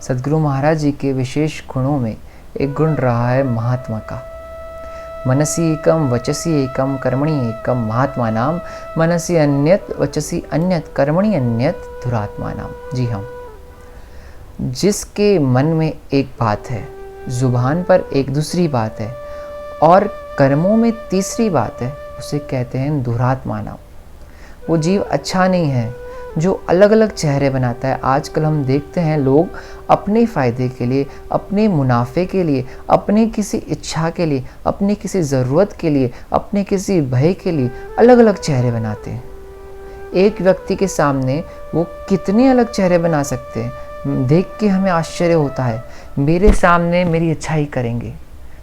सद्गुरु महाराज जी के विशेष गुणों में एक गुण रहा है महात्मा का। मनसी एकम वचसी एकम कर्मणि एकम महात्मा नाम, मनसी अन्यत वचसी अन्यत कर्मणि अन्यत दुरात्मा नाम। जी हाँ, जिसके मन में एक बात है, जुबान पर एक दूसरी बात है और कर्मों में तीसरी बात है, उसे कहते हैं दुरात्मा नाम। वो जीव अच्छा नहीं है जो अलग अलग चेहरे बनाता है। आजकल हम देखते हैं लोग अपने फ़ायदे के लिए, अपने मुनाफे के लिए, अपने किसी इच्छा के लिए, अपने किसी ज़रूरत के लिए, अपने किसी भय के लिए अलग अलग चेहरे बनाते हैं। एक व्यक्ति के सामने वो कितने अलग चेहरे बना सकते हैं, देख के हमें आश्चर्य होता है। मेरे सामने मेरी अच्छाई करेंगे,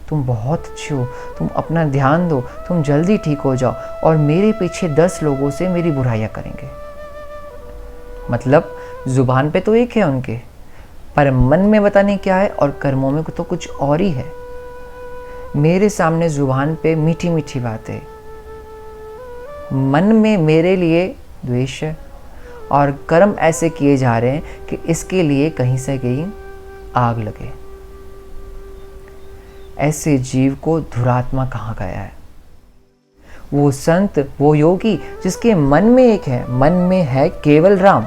तुम बहुत अच्छे हो, तुम अपना ध्यान दो, तुम जल्दी ठीक हो जाओ, और मेरे पीछे 10 लोगों से मेरी बुराइयां करेंगे। मतलब जुबान पे तो एक है उनके, पर मन में पता नहीं क्या है और कर्मों में तो कुछ और ही है। मेरे सामने जुबान पे मीठी मीठी बातें, मन में मेरे लिए द्वेष है और कर्म ऐसे किए जा रहे हैं कि इसके लिए कहीं से कहीं आग लगे। ऐसे जीव को दुरात्मा कहा गया है। वो संत, वो योगी जिसके मन में एक है, मन में है केवल राम,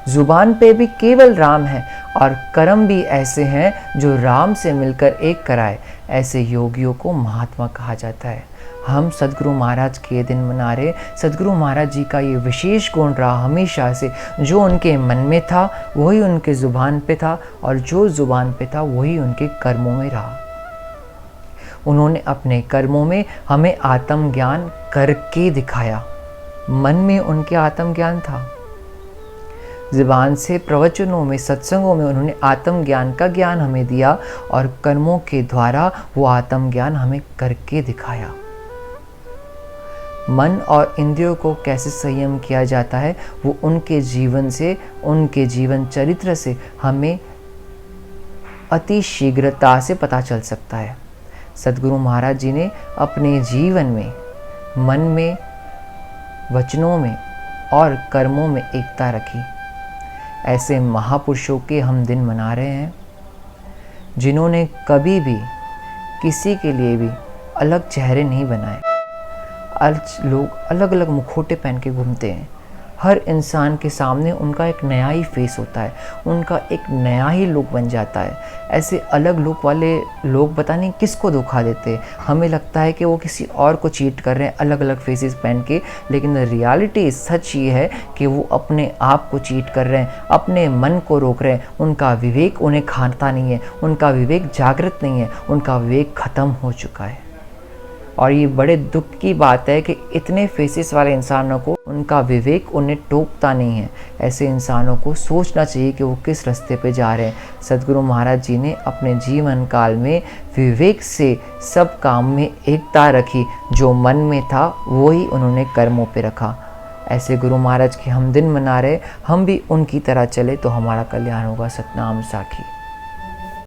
जुबान पे भी केवल राम है और कर्म भी ऐसे हैं जो राम से मिलकर एक कराए, ऐसे योगियों को महात्मा कहा जाता है। हम सद्गुरु महाराज के दिन मना रहे। सद्गुरु महाराज जी का ये विशेष गुण रहा हमेशा से, जो उनके मन में था वही उनके जुबान पे था और जो जुबान पे था वही उनके कर्मों में रहा। उन्होंने अपने कर्मों में हमें आत्मज्ञान करके दिखाया। मन में उनके आत्मज्ञान था, ज़ुबान से प्रवचनों में, सत्संगों में उन्होंने आत्मज्ञान का ज्ञान हमें दिया और कर्मों के द्वारा वो आत्मज्ञान हमें करके दिखाया। मन और इंद्रियों को कैसे संयम किया जाता है वो उनके जीवन से, उनके जीवन चरित्र से हमें अति शीघ्रता से पता चल सकता है। सद्गुरु महाराज जी ने अपने जीवन में, मन में, वचनों में और कर्मों में एकता रखी। ऐसे महापुरुषों के हम दिन मना रहे हैं जिन्होंने कभी भी किसी के लिए भी अलग चेहरे नहीं बनाए। आज लोग अलग अलग मुखौटे पहन के घूमते हैं। हर इंसान के सामने उनका एक नया ही फेस होता है, उनका एक नया ही लुक बन जाता है। ऐसे अलग लुक वाले लोग पता नहीं किसको धोखा देते हैं। हमें लगता है कि वो किसी और को चीट कर रहे हैं अलग अलग फेसेस पहन के, लेकिन रियलिटी सच ये है कि वो अपने आप को चीट कर रहे हैं, अपने मन को रोक रहे हैं। उनका विवेक उन्हें खाता नहीं है, उनका विवेक जागृत नहीं है, उनका विवेक ख़त्म हो चुका है। और ये बड़े दुख की बात है कि इतने फेसेस वाले इंसानों को उनका विवेक उन्हें टोकता नहीं है। ऐसे इंसानों को सोचना चाहिए कि वो किस रास्ते पे जा रहे हैं। सद्गुरु महाराज जी ने अपने जीवन काल में विवेक से सब काम में एकता रखी। जो मन में था वही उन्होंने कर्मों पे रखा। ऐसे गुरु महाराज के हम दिन मना रहे, हम भी उनकी तरह चले तो हमारा कल्याण होगा। सतनाम साखी।